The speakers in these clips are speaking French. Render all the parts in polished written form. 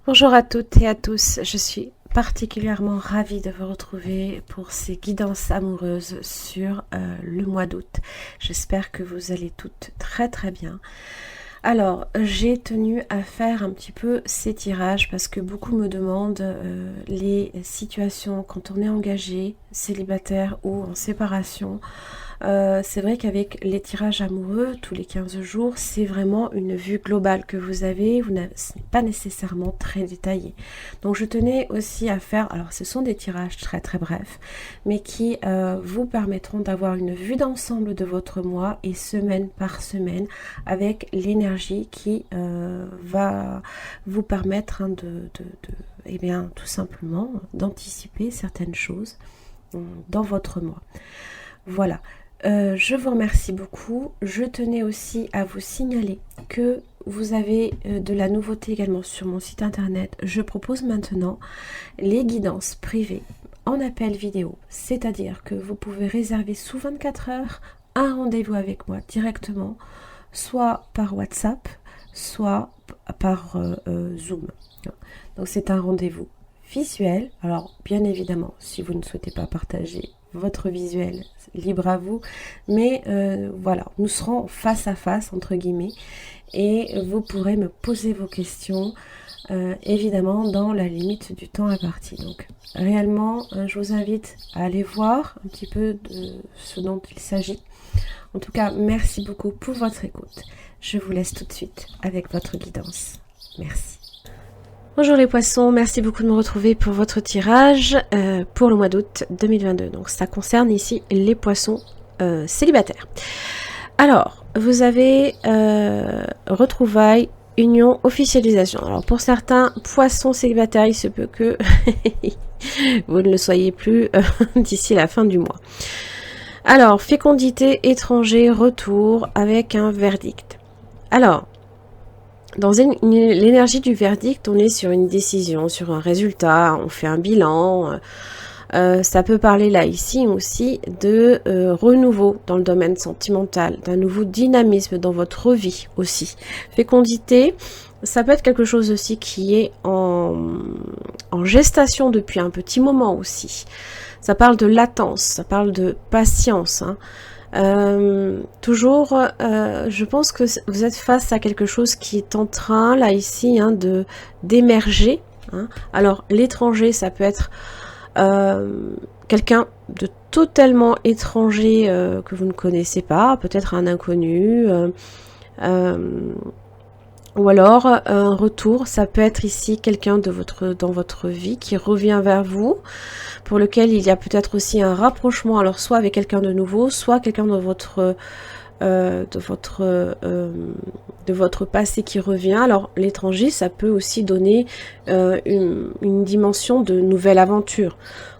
Bonjour à toutes et à tous, je suis particulièrement ravie de vous retrouver pour ces guidances amoureuses sur le mois d'août. J'espère que vous allez toutes très très bien. Alors, j'ai tenu à faire un petit peu ces tirages parce que beaucoup me demandent les situations quand on est engagé, célibataire ou en séparation. C'est vrai qu'avec les tirages amoureux, tous les 15 jours, c'est vraiment une vue globale que vous avez, ce n'est pas nécessairement très détaillé. Donc je tenais aussi à faire, alors ce sont des tirages très très brefs, mais qui vous permettront d'avoir une vue d'ensemble de votre mois et semaine par semaine, avec l'énergie qui va vous permettre eh bien, tout simplement d'anticiper certaines choses dans votre mois. Voilà. Je vous remercie beaucoup. Je tenais aussi à vous signaler que vous avez de la nouveauté également sur mon site internet. Je propose maintenant les guidances privées en appel vidéo, c'est-à-dire que vous pouvez réserver sous 24 heures un rendez-vous avec moi directement, soit par WhatsApp, soit par Zoom. Donc c'est un rendez-vous visuel. Alors bien évidemment, si vous ne souhaitez pas partager votre visuel, libre à vous, mais voilà, nous serons face à face entre guillemets et vous pourrez me poser vos questions évidemment dans la limite du temps imparti. Donc réellement je vous invite à aller voir un petit peu de ce dont il s'agit. En tout cas, merci beaucoup pour votre écoute. Je vous laisse tout de suite avec votre guidance. Merci. Bonjour les poissons, merci beaucoup de me retrouver pour votre tirage pour le mois d'août 2022. Donc ça concerne ici les poissons célibataires. Alors, vous avez retrouvailles, union, officialisation. Alors pour certains poissons célibataires, il se peut que vous ne le soyez plus d'ici la fin du mois. Alors, fécondité, étranger, retour avec un verdict. Alors, dans l'énergie du verdict, on est sur une décision, sur un résultat, on fait un bilan. Ça peut parler là, ici aussi, de renouveau dans le domaine sentimental, d'un nouveau dynamisme dans votre vie aussi. Fécondité, ça peut être quelque chose aussi qui est en gestation depuis un petit moment aussi. Ça parle de latence, ça parle de patience, hein. Toujours, je pense que vous êtes face à quelque chose qui est en train, là, ici, hein, d'émerger. Hein. Alors, l'étranger, ça peut être quelqu'un de totalement étranger que vous ne connaissez pas, peut-être un inconnu, ou alors un retour, ça peut être ici quelqu'un dans votre vie qui revient vers vous, pour lequel il y a peut-être aussi un rapprochement, alors soit avec quelqu'un de nouveau, soit quelqu'un de votre passé qui revient. Alors l'étranger, ça peut aussi donner une dimension de nouvelle aventure.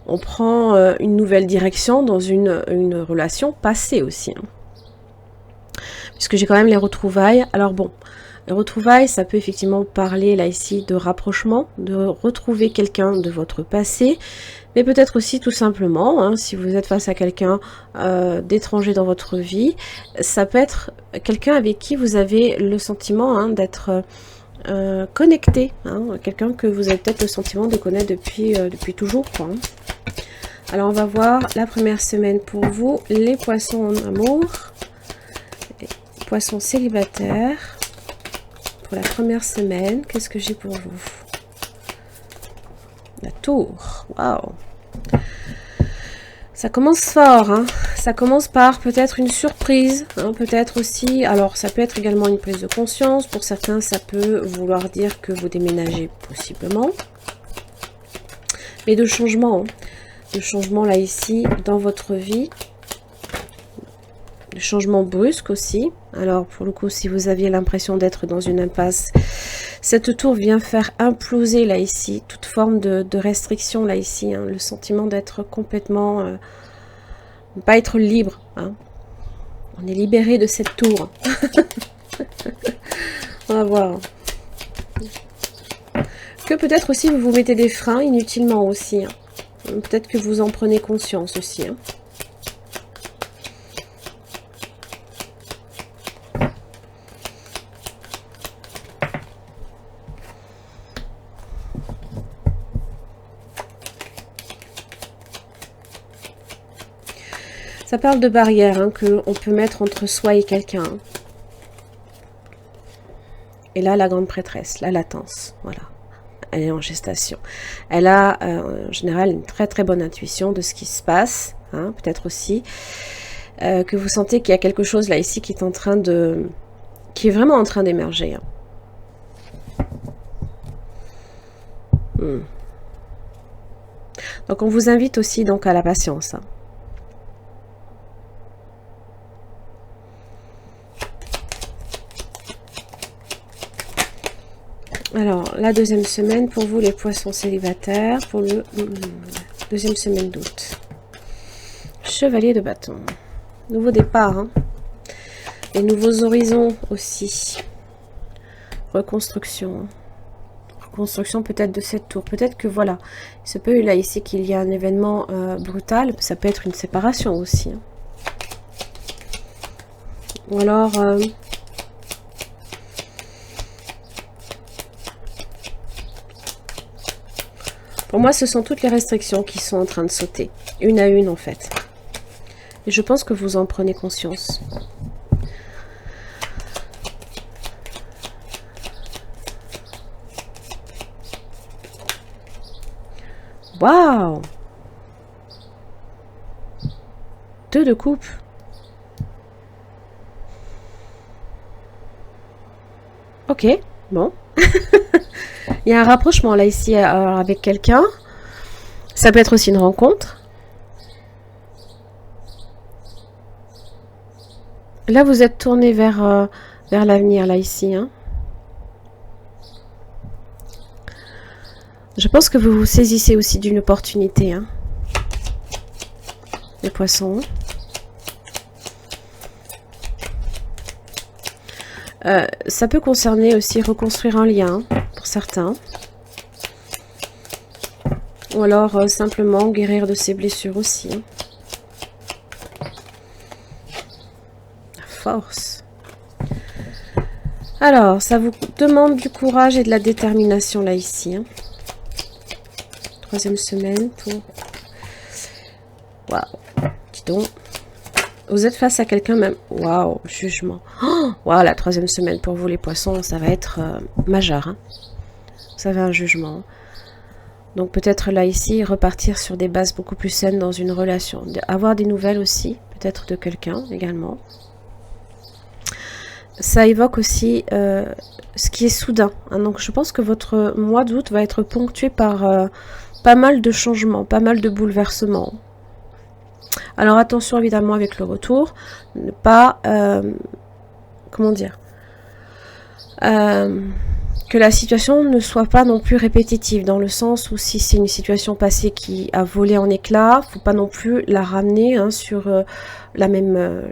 On prend une nouvelle direction dans une relation passée aussi. Hein. Puisque j'ai quand même les retrouvailles. Alors bon, les retrouvailles, ça peut effectivement parler là ici de rapprochement, de retrouver quelqu'un de votre passé, mais peut-être aussi tout simplement, hein, si vous êtes face à quelqu'un d'étranger dans votre vie, ça peut être quelqu'un avec qui vous avez le sentiment hein, d'être connecté, hein, quelqu'un que vous avez peut-être le sentiment de connaître depuis toujours. Quoi, hein. Alors on va voir la première semaine pour vous, les poissons en amour, les poissons célibataires. Pour la première semaine, qu'est-ce que j'ai pour vous? La tour, waouh! Ça commence fort, hein. Ça commence par peut-être une surprise, hein, peut-être aussi, alors ça peut être également une prise de conscience, pour certains ça peut vouloir dire que vous déménagez possiblement, mais de changement là ici dans votre vie, de changement brusque aussi. Alors pour le coup, si vous aviez l'impression d'être dans une impasse, cette tour vient faire imploser là ici toute forme de restriction là ici, hein, le sentiment d'être complètement ne pas être libre, hein. On est libéré de cette tour. On va voir que peut-être aussi vous vous mettez des freins inutilement aussi, hein. Peut-être que vous en prenez conscience aussi, hein. Ça parle de barrières hein, qu'on peut mettre entre soi et quelqu'un. Et là, la grande prêtresse, la latence, voilà. Elle est en gestation. Elle a en général une très très bonne intuition de ce qui se passe, hein, peut-être aussi que vous sentez qu'il y a quelque chose là ici qui est en train de, qui est vraiment en train d'émerger. Hein. Donc on vous invite aussi donc à la patience. Hein. Alors, la deuxième semaine pour vous les poissons célibataires, pour le deuxième semaine d'août. Chevalier de bâton. Nouveau départ. Hein. Et nouveaux horizons aussi. Reconstruction. Reconstruction peut-être de cette tour. Peut-être que voilà, il se peut là ici qu'il y a un événement brutal. Ça peut être une séparation aussi. Hein. Ou alors... pour moi, ce sont toutes les restrictions qui sont en train de sauter, une à une en fait. Et je pense que vous en prenez conscience. Waouh! 2 de coupe. Ok, bon. Il y a un rapprochement là ici avec quelqu'un. Ça peut être aussi une rencontre. Là, vous êtes tourné vers l'avenir là ici. Hein. Je pense que vous vous saisissez aussi d'une opportunité. Hein. Les poissons. Ça peut concerner aussi reconstruire un lien pour certains. Ou alors simplement guérir de ses blessures aussi. Hein. La force. Alors, ça vous demande du courage et de la détermination là ici. Hein. Troisième semaine pour... Waouh. Dis donc. Vous êtes face à quelqu'un même... Waouh, jugement. Oh, waouh, la troisième semaine pour vous les poissons, ça va être majeur. Hein. Vous avez un jugement. Donc peut-être là, ici, repartir sur des bases beaucoup plus saines dans une relation. Avoir des nouvelles aussi, peut-être de quelqu'un également. Ça évoque aussi ce qui est soudain. Hein. Donc je pense que votre mois d'août va être ponctué par pas mal de changements, pas mal de bouleversements. Alors attention évidemment avec le retour, ne pas, comment dire, que la situation ne soit pas non plus répétitive, dans le sens où si c'est une situation passée qui a volé en éclats, faut pas non plus la ramener hein, sur la même,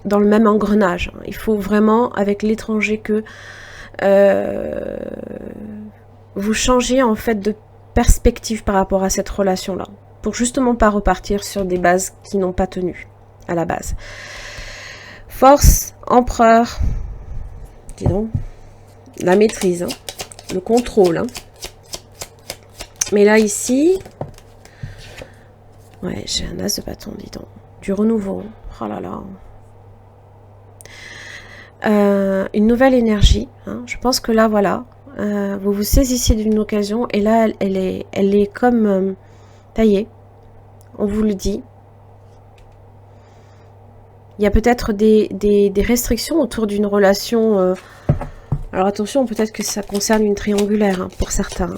dans le même engrenage. Il faut vraiment avec l'étranger que vous changiez en fait de perspective par rapport à cette relation-là. Pour justement pas repartir sur des bases qui n'ont pas tenu à la base. Force, empereur, dis donc, la maîtrise, hein, le contrôle. Hein. Mais là, ici, ouais, j'ai un as de bâton, dis donc, du renouveau. Oh là là. Une nouvelle énergie. Hein. Je pense que là, voilà, vous vous saisissez d'une occasion et là, elle est comme... taillé, on vous le dit. Il y a peut-être des restrictions autour d'une relation. Alors attention, peut-être que ça concerne une triangulaire hein, pour certains.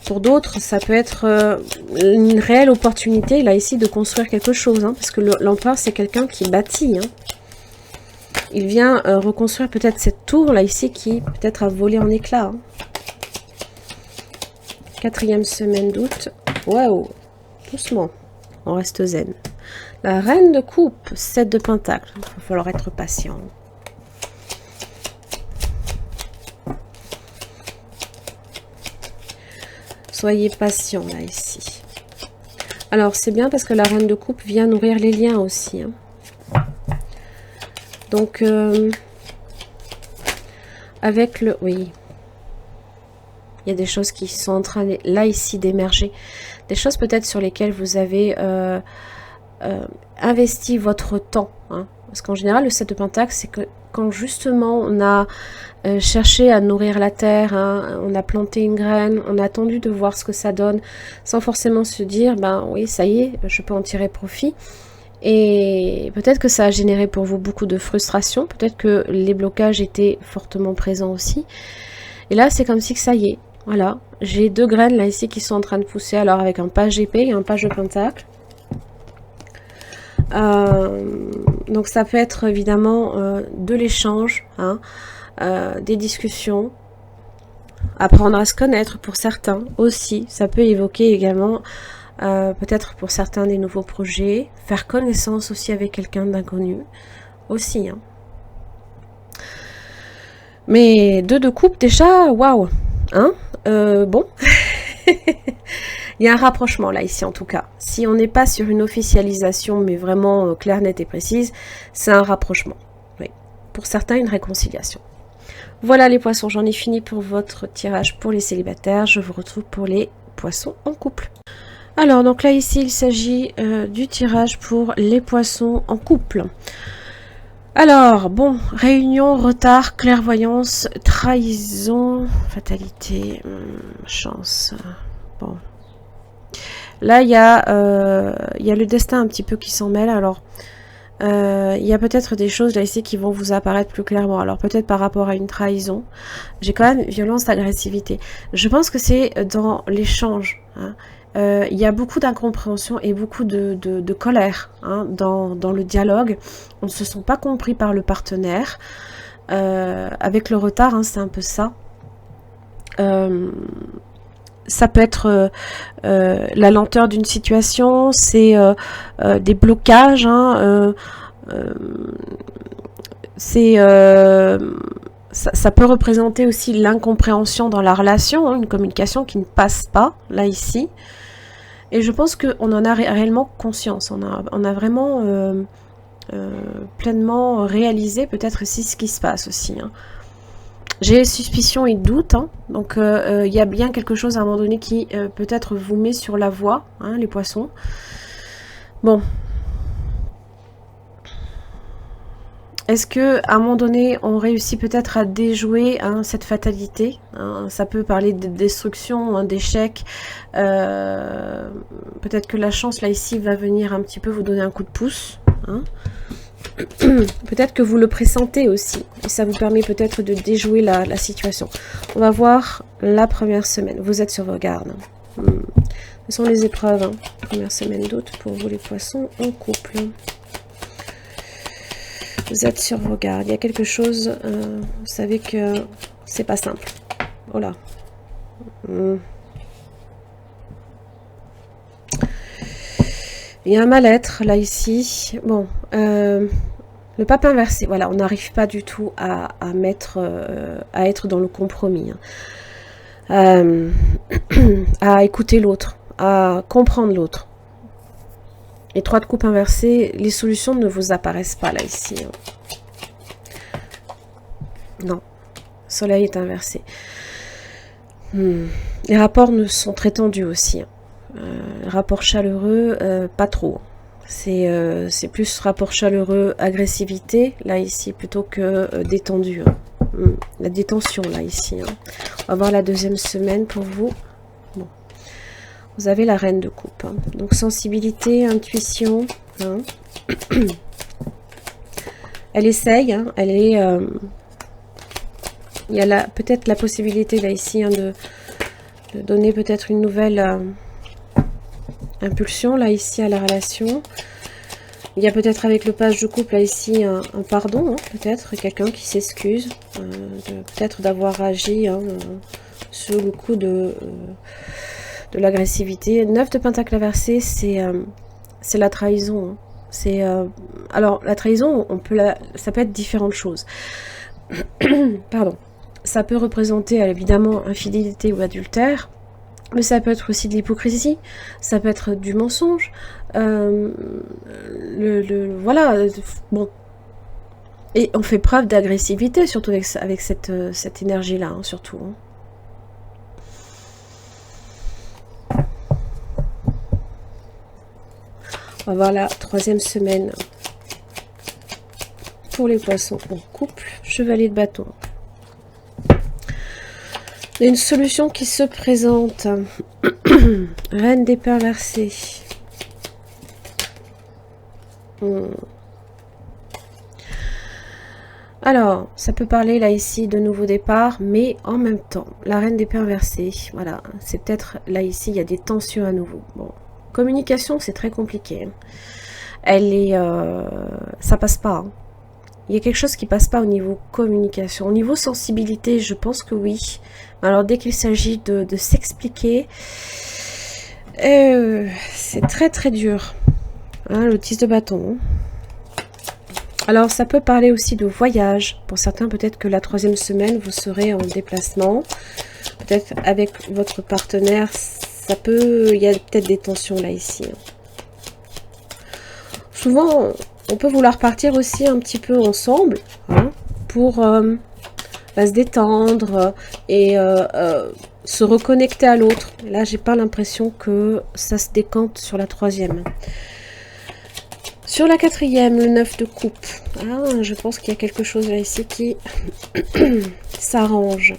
Pour d'autres, ça peut être une réelle opportunité, là ici, de construire quelque chose. Hein, parce que l'empereur, c'est quelqu'un qui bâtit. Hein. Il vient reconstruire peut-être cette tour, là ici, qui peut-être a volé en éclats. Hein. 4e semaine d'août. Waouh, doucement, on reste zen. La reine de coupe, 7 de pentacle. Il va falloir être patient. Soyez patient là ici. Alors c'est bien parce que la reine de coupe vient nourrir les liens aussi. Hein. Donc avec le... Oui. Il y a des choses qui sont en train, là, ici, d'émerger. Des choses peut-être sur lesquelles vous avez investi votre temps. Hein. Parce qu'en général, le 7 de Pentacle, c'est que quand justement on a cherché à nourrir la terre, hein, on a planté une graine, on a attendu de voir ce que ça donne, sans forcément se dire, ben oui, ça y est, je peux en tirer profit. Et peut-être que ça a généré pour vous beaucoup de frustration, peut-être que les blocages étaient fortement présents aussi. Et là, c'est comme si que ça y est, voilà, j'ai 2 graines là ici qui sont en train de pousser, alors avec un page d'épée et un page de pentacle. Donc ça peut être évidemment de l'échange, hein, des discussions, apprendre à se connaître pour certains aussi. Ça peut évoquer également peut-être pour certains des nouveaux projets, faire connaissance aussi avec quelqu'un d'inconnu aussi. Hein. Mais 2 de coupe déjà, waouh, hein, bon. Il y a un rapprochement là, ici en tout cas. Si on n'est pas sur une officialisation, mais vraiment claire, nette et précise, c'est un rapprochement. Oui. Pour certains, une réconciliation. Voilà les poissons, j'en ai fini pour votre tirage pour les célibataires. Je vous retrouve pour les poissons en couple. Alors, donc là, ici, il s'agit du tirage pour les poissons en couple. Alors, bon, réunion, retard, clairvoyance, trahison, fatalité, chance. Bon. Là, il y a le destin un petit peu qui s'en mêle. Alors, il y a peut-être des choses là ici qui vont vous apparaître plus clairement. Alors, peut-être par rapport à une trahison. J'ai quand même violence, agressivité. Je pense que c'est dans l'échange. Hein. Il y a beaucoup d'incompréhension et beaucoup de colère hein, dans le dialogue. On ne se sent pas compris par le partenaire. Avec le retard, hein, c'est un peu ça. Ça peut être la lenteur d'une situation, c'est des blocages, hein, ça peut représenter aussi l'incompréhension dans la relation, hein, une communication qui ne passe pas, là, ici. Et je pense qu'on en a réellement conscience, on a vraiment pleinement réalisé peut-être ici ce qui se passe aussi, hein. J'ai suspicion et doute, hein. Donc il y a bien quelque chose à un moment donné qui peut-être vous met sur la voie, hein, les poissons. Bon. Est-ce que à un moment donné, on réussit peut-être à déjouer hein, cette fatalité hein, ça peut parler de destruction, hein, d'échec. Peut-être que la chance, là, ici, va venir un petit peu vous donner un coup de pouce. Hein. Peut-être que vous le pressentez aussi. Et ça vous permet peut-être de déjouer la situation. On va voir la première semaine. Vous êtes sur vos gardes. Ce sont les épreuves. Hein. Première semaine d'août pour vous les poissons en couple. Vous êtes sur vos gardes. Il y a quelque chose, vous savez que c'est pas simple. Voilà. Il y a un mal-être là ici. Bon, le pape inversé. Voilà, on n'arrive pas du tout à être dans le compromis, hein. À écouter l'autre, à comprendre l'autre. Et 3 de coupe inversée, les solutions ne vous apparaissent pas là ici. Hein. Non, soleil est inversé. Les rapports sont très tendus aussi. Hein. Rapport chaleureux, pas trop. C'est plus rapport chaleureux, agressivité, là ici, plutôt que détendu. Hein. La détention, là ici. Hein. On va voir la deuxième semaine pour vous. Bon. Vous avez la reine de coupe. Hein. Donc sensibilité, intuition. Hein. Elle essaye, hein. Elle est... il y a peut-être la possibilité, là ici, hein, de donner peut-être une nouvelle... impulsion là ici à la relation. Il y a peut-être avec le page de couple là ici un pardon, hein, peut-être quelqu'un qui s'excuse peut-être d'avoir agi hein, sous le coup de l'agressivité. 9 de pentacle inversé, c'est la trahison. Hein. C'est alors la trahison, ça peut être différentes choses. Pardon. Ça peut représenter évidemment infidélité ou adultère. Mais ça peut être aussi de l'hypocrisie, ça peut être du mensonge, voilà, bon. Et on fait preuve d'agressivité, surtout avec cette énergie-là, hein, surtout. Hein. On va voir la troisième semaine pour les poissons en couple. Chevalier de bâton. Il y a une solution qui se présente. Reine d'épée inversée. Alors, ça peut parler là ici de nouveau départ, mais en même temps, la reine d'épée inversée, voilà, c'est peut-être là ici, il y a des tensions à nouveau. Bon, communication, c'est très compliqué. Elle est, ça passe pas. Hein. Il y a quelque chose qui passe pas au niveau communication. Au niveau sensibilité, je pense que oui. Alors, dès qu'il s'agit de s'expliquer, c'est très très dur. Hein, le 10 de bâton. Alors, ça peut parler aussi de voyage. Pour certains, peut-être que la troisième semaine, vous serez en déplacement. Peut-être avec votre partenaire, ça peut... Il y a peut-être des tensions là, ici. Souvent, on peut vouloir partir aussi un petit peu ensemble, hein, pour se détendre et se reconnecter à l'autre. Là, j'ai pas l'impression que ça se décante sur la troisième. Sur la quatrième, le 9 de coupe. Ah, je pense qu'il y a quelque chose là ici qui s'arrange.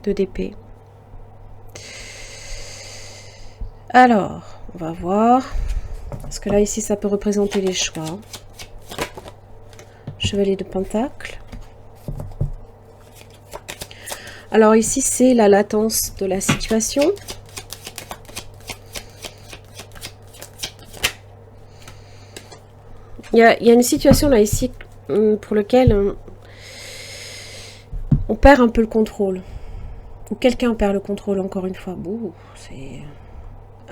Deux d'épée. Alors, on va voir. Parce que là, ici, ça peut représenter les choix. Chevalier de Pentacle. Alors ici, c'est la latence de la situation. Il y a une situation là ici pour laquelle on perd un peu le contrôle. Ou quelqu'un perd le contrôle encore une fois. Bon, c'est...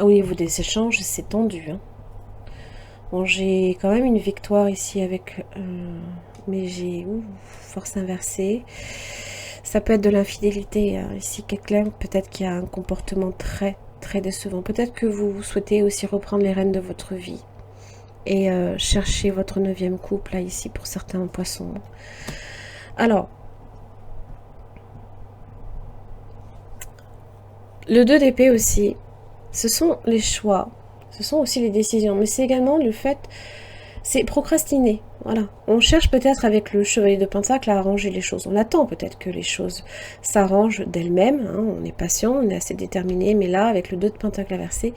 Au niveau des échanges, c'est tendu. Hein. Bon, j'ai quand même une victoire ici avec... mais j'ai... force inversée. Ça peut être de l'infidélité. Hein. Ici, quelqu'un, peut-être qu'il y a un comportement très, très décevant. Peut-être que vous souhaitez aussi reprendre les rênes de votre vie. Et chercher votre 9e couple, là, ici, pour certains poissons. Alors, le 2 d'épée aussi, ce sont les choix, ce sont aussi les décisions, mais c'est également le fait, c'est procrastiner, voilà. On cherche peut-être avec le chevalier de Pentacle à arranger les choses, on attend peut-être que les choses s'arrangent d'elles-mêmes, hein. On est patient, on est assez déterminé, mais là, avec le 2 de Pentacle inversé,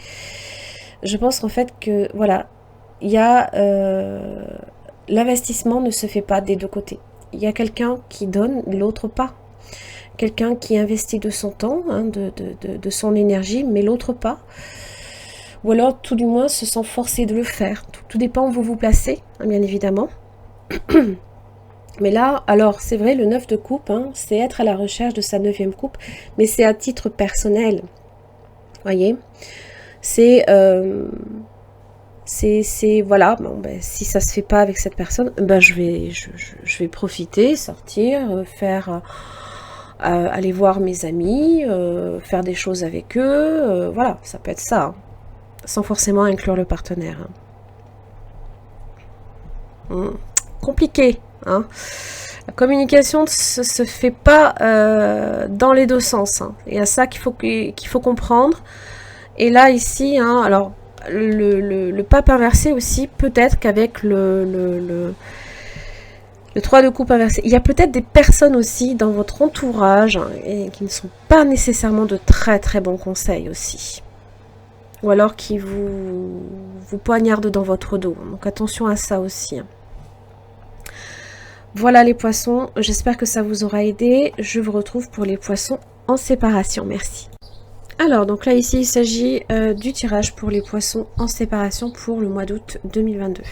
je pense en fait que, voilà, il y a l'investissement ne se fait pas des deux côtés. Il y a quelqu'un qui donne, l'autre pas. Quelqu'un qui investit de son temps, hein, de son énergie, mais l'autre pas. Ou alors, tout du moins, se sent forcé de le faire. Tout dépend où vous vous placez, hein, bien évidemment. Mais là, alors, c'est vrai, le 9 de coupe, hein, c'est être à la recherche de sa 9e coupe, mais c'est à titre personnel. Voyez, c'est... voilà, bon, ben, si ça se fait pas avec cette personne, ben, je vais profiter, sortir, faire aller voir mes amis, faire des choses avec eux, voilà, ça peut être ça, hein, sans forcément inclure le partenaire. Hein. Compliqué, hein. La communication ne se fait pas dans les deux sens, hein. Il y a ça qu'il faut comprendre. Et là, ici, hein, alors, le pape inversé aussi, peut-être qu'avec le 3 de coupe inversé, il y a peut-être des personnes aussi dans votre entourage, hein, et qui ne sont pas nécessairement de très très bons conseils aussi. Ou alors qui vous poignardent dans votre dos. Donc attention à ça aussi. Hein. Voilà les poissons, j'espère que ça vous aura aidé. Je vous retrouve pour les poissons en séparation. Merci. Alors, donc là, ici, il s'agit du tirage pour les poissons en séparation pour le mois d'août 2022.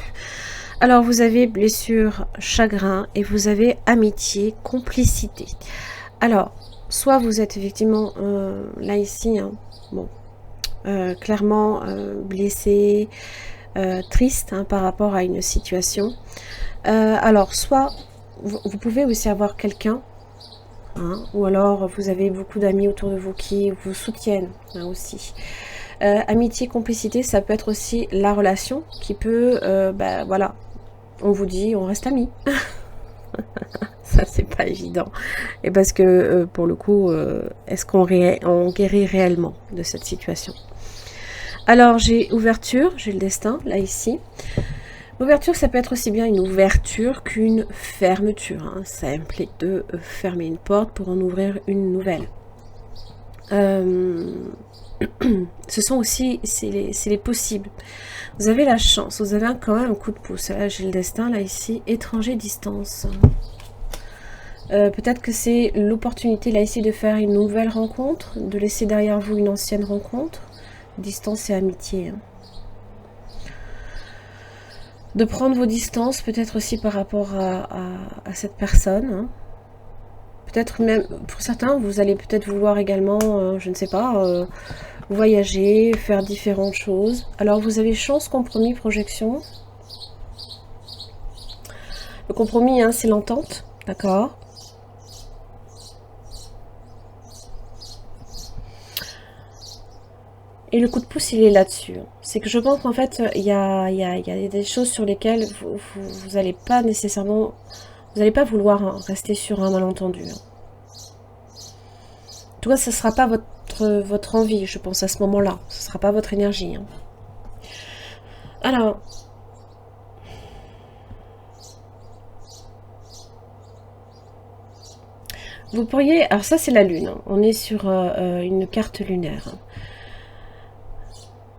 Alors, vous avez blessure, chagrin et vous avez amitié, complicité. Alors, soit vous êtes effectivement, là, ici, hein, bon, clairement blessé, triste hein, par rapport à une situation. Alors, soit vous pouvez aussi avoir quelqu'un, hein, ou alors vous avez beaucoup d'amis autour de vous qui vous soutiennent hein, aussi. Amitié, complicité, ça peut être aussi la relation qui peut, voilà, on vous dit on reste amis. Ça, c'est pas évident. Et parce que, pour le coup, est-ce qu'on on guérit réellement de cette situation? Alors, j'ai ouverture, j'ai le destin, là, ici. L'ouverture, ça peut être aussi bien une ouverture qu'une fermeture. Hein. Ça implique de fermer une porte pour en ouvrir une nouvelle. Ce sont aussi, c'est les possibles. Vous avez la chance, vous avez quand même un coup de pouce. Là, j'ai le destin, là, ici. Étranger, distance. Peut-être que c'est l'opportunité, là, ici, de faire une nouvelle rencontre, de laisser derrière vous une ancienne rencontre. Distance et amitié. Hein. De prendre vos distances, peut-être aussi par rapport à cette personne. Hein. Peut-être même, pour certains, vous allez peut-être vouloir également, je ne sais pas, voyager, faire différentes choses. Alors, vous avez chance, compromis, projection. Le compromis, hein, c'est l'entente, d'accord? Et le coup de pouce, il est là-dessus. C'est que je pense qu'en fait, il y a des choses sur lesquelles vous n'allez pas nécessairement... Vous n'allez pas vouloir rester sur un malentendu. En tout cas, ce ne sera pas votre envie, je pense, à ce moment-là. Ce ne sera pas votre énergie. Hein. Alors... Vous pourriez... Alors ça, c'est la Lune. Hein. On est sur une carte lunaire. Hein.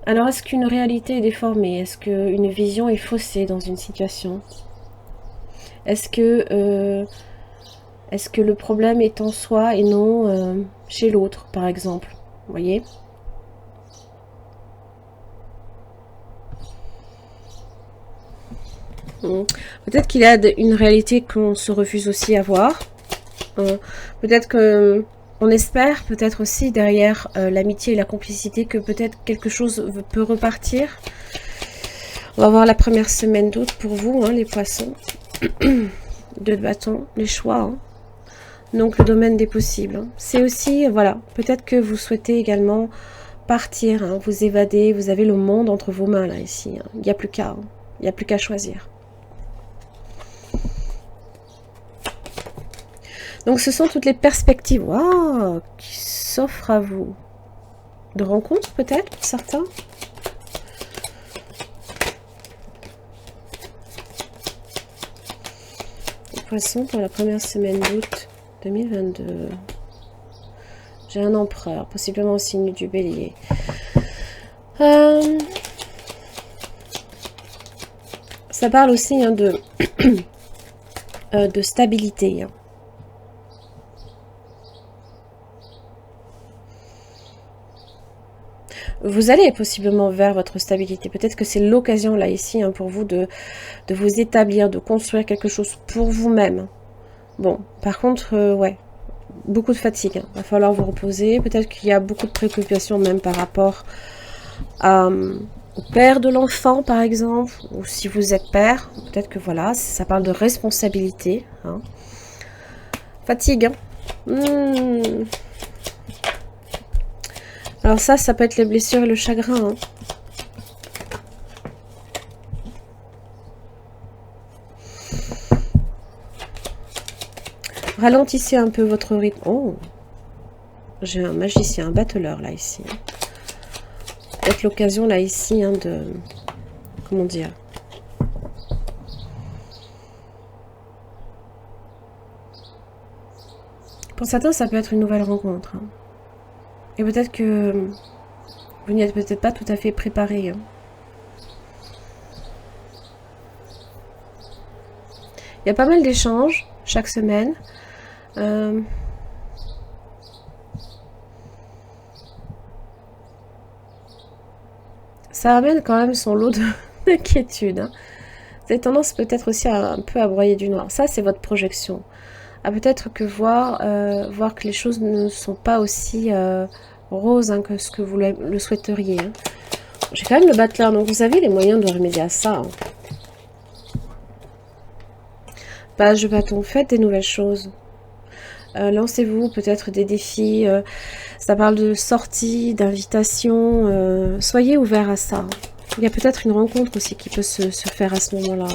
Alors, est-ce qu'une réalité est déformée? Est-ce qu'une vision est faussée dans une situation? Est-ce que le problème est en soi et non chez l'autre, par exemple? Vous voyez? Peut-être qu'il y a une réalité qu'on se refuse aussi à voir. Peut-être que... On espère peut-être aussi derrière l'amitié et la complicité que peut-être quelque chose peut repartir. On va voir la première semaine d'août pour vous, hein, les poissons. 2 de bâton, les choix. Hein. Donc le domaine des possibles. Hein. C'est aussi, voilà, peut-être que vous souhaitez également partir, hein, vous évader. Vous avez le monde entre vos mains là, ici. Hein. Il n'y a plus qu'à. Hein. Il n'y a plus qu'à choisir. Donc ce sont toutes les perspectives qui s'offrent à vous. De rencontres peut-être pour certains. Les poissons pour la première semaine d'août 2022. J'ai un empereur, possiblement au signe du bélier. Ça parle aussi hein, de stabilité. Hein. Vous allez possiblement vers votre stabilité. Peut-être que c'est l'occasion là ici hein, pour vous de vous établir, de construire quelque chose pour vous-même. Bon, par contre, ouais, beaucoup de fatigue. Hein. Va falloir vous reposer. Peut-être qu'il y a beaucoup de préoccupations même par rapport au père de l'enfant, par exemple. Ou si vous êtes père, peut-être que voilà, ça parle de responsabilité. Hein. Fatigue. Hein. Alors ça peut être les blessures et le chagrin. Hein. Ralentissez un peu votre rythme. Oh, j'ai un magicien, un battleur là ici. Peut-être l'occasion là ici hein, de... Comment dire? Pour certains, ça peut être une nouvelle rencontre. Hein. Et peut-être que vous n'y êtes peut-être pas tout à fait préparé. Hein. Il y a pas mal d'échanges chaque semaine. Ça amène quand même son lot d'inquiétude. Hein. Vous avez tendance peut-être aussi un peu à broyer du noir. Ça, c'est votre projection. À peut-être que voir que les choses ne sont pas aussi roses hein, que ce que vous le souhaiteriez. Hein. J'ai quand même le battleur, donc vous avez les moyens de remédier à ça. Hein. Page de bâton, faites des nouvelles choses. Lancez-vous peut-être des défis. Ça parle de sortie, d'invitation. Soyez ouverts à ça. Il y a peut-être une rencontre aussi qui peut se faire à ce moment-là.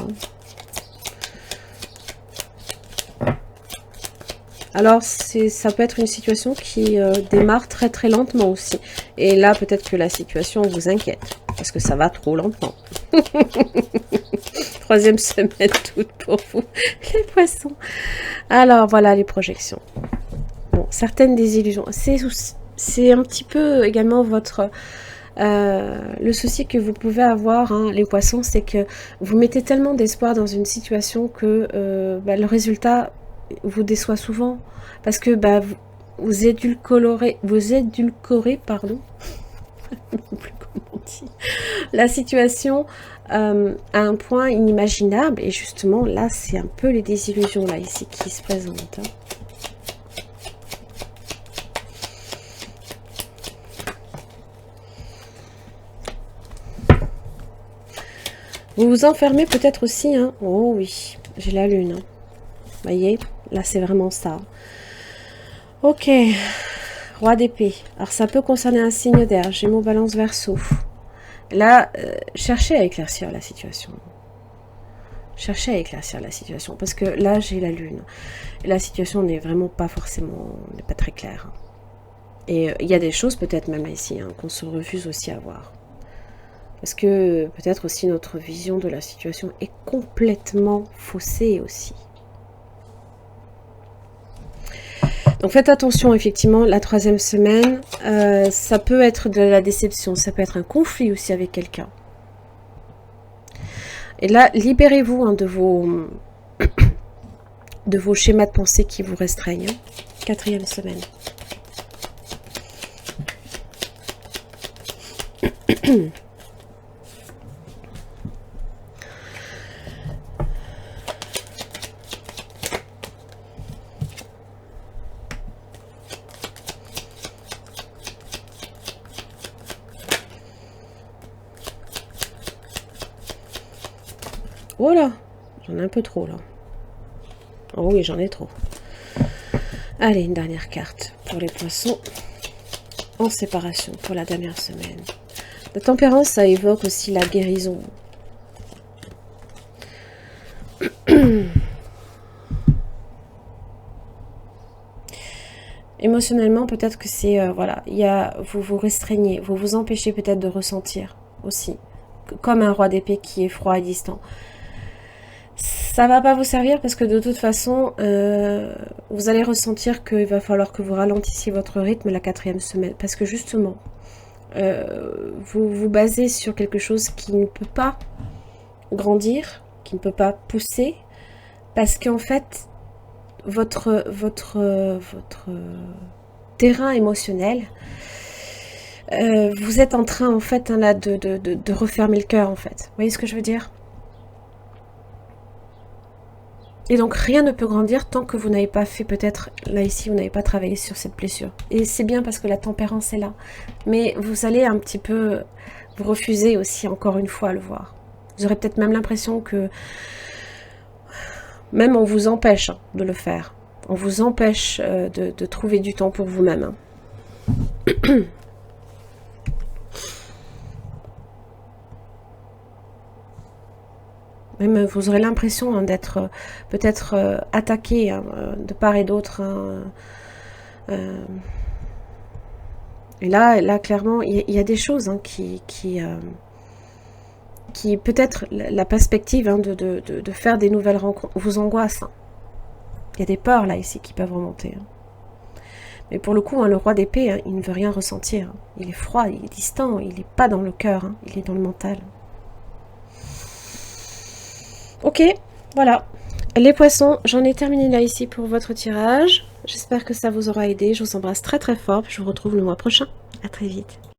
Alors, ça peut être une situation qui démarre très très lentement aussi. Et là, peut-être que la situation vous inquiète, parce que ça va trop lentement. 3e semaine toute pour vous, les poissons. Alors, voilà les projections. Bon, certaines désillusions. C'est un petit peu également votre... le souci que vous pouvez avoir, hein, les poissons, c'est que vous mettez tellement d'espoir dans une situation que le résultat vous déçoit souvent, parce que vous édulcorez, pardon, plus comment on dit, la situation à un point inimaginable, et justement là c'est un peu les désillusions là ici qui se présentent. Hein. Vous vous enfermez peut-être aussi, hein. Oh oui, j'ai la lune. Hein. Vous voyez, là c'est vraiment ça. Ok, roi d'épée. Alors ça peut concerner un signe d'air, Gémeaux, Balance, Verseau. Là, cherchez à éclaircir la situation. Cherchez à éclaircir la situation, parce que là j'ai la lune. Et la situation n'est vraiment pas forcément, n'est pas très claire. Et il y a des choses peut-être même ici, hein, qu'on se refuse aussi à voir. Parce que peut-être aussi notre vision de la situation est complètement faussée aussi. Donc faites attention, effectivement, la 3e semaine, ça peut être de la déception, ça peut être un conflit aussi avec quelqu'un. Et là, libérez-vous hein, de vos schémas de pensée qui vous restreignent. 4e semaine. Oh là, j'en ai un peu trop là. Oh oui, j'en ai trop. Allez, une dernière carte pour les poissons en séparation pour la dernière semaine. La tempérance, ça évoque aussi la guérison. Émotionnellement, peut-être que c'est... voilà, vous vous restreignez, vous vous empêchez peut-être de ressentir aussi. Comme un roi d'épée qui est froid et distant. Ça va pas vous servir parce que de toute façon, vous allez ressentir qu'il va falloir que vous ralentissiez votre rythme la 4e semaine. Parce que justement, vous vous basez sur quelque chose qui ne peut pas grandir, qui ne peut pas pousser. Parce qu'en fait, votre terrain émotionnel, vous êtes en train en fait hein, là, de refermer le cœur en fait. Vous voyez ce que je veux dire ? Et donc rien ne peut grandir tant que vous n'avez pas fait peut-être, là ici, vous n'avez pas travaillé sur cette blessure. Et c'est bien parce que la tempérance est là. Mais vous allez un petit peu vous refuser aussi encore une fois à le voir. Vous aurez peut-être même l'impression que même on vous empêche hein, de le faire. On vous empêche de trouver du temps pour vous-même. Hein. Même vous aurez l'impression hein, d'être peut-être attaqué hein, de part et d'autre. Hein, et là, clairement, il y a des choses hein, qui peut-être la perspective hein, de faire des nouvelles rencontres vous angoisse. Hein. Il y a des peurs là ici qui peuvent remonter. Hein. Mais pour le coup, hein, le roi d'épée, hein, il ne veut rien ressentir. Hein. Il est froid, il est distant, il n'est pas dans le cœur, hein, il est dans le mental. Ok, voilà. Les poissons, j'en ai terminé là ici pour votre tirage. J'espère que ça vous aura aidé. Je vous embrasse très très fort. Je vous retrouve le mois prochain. À très vite.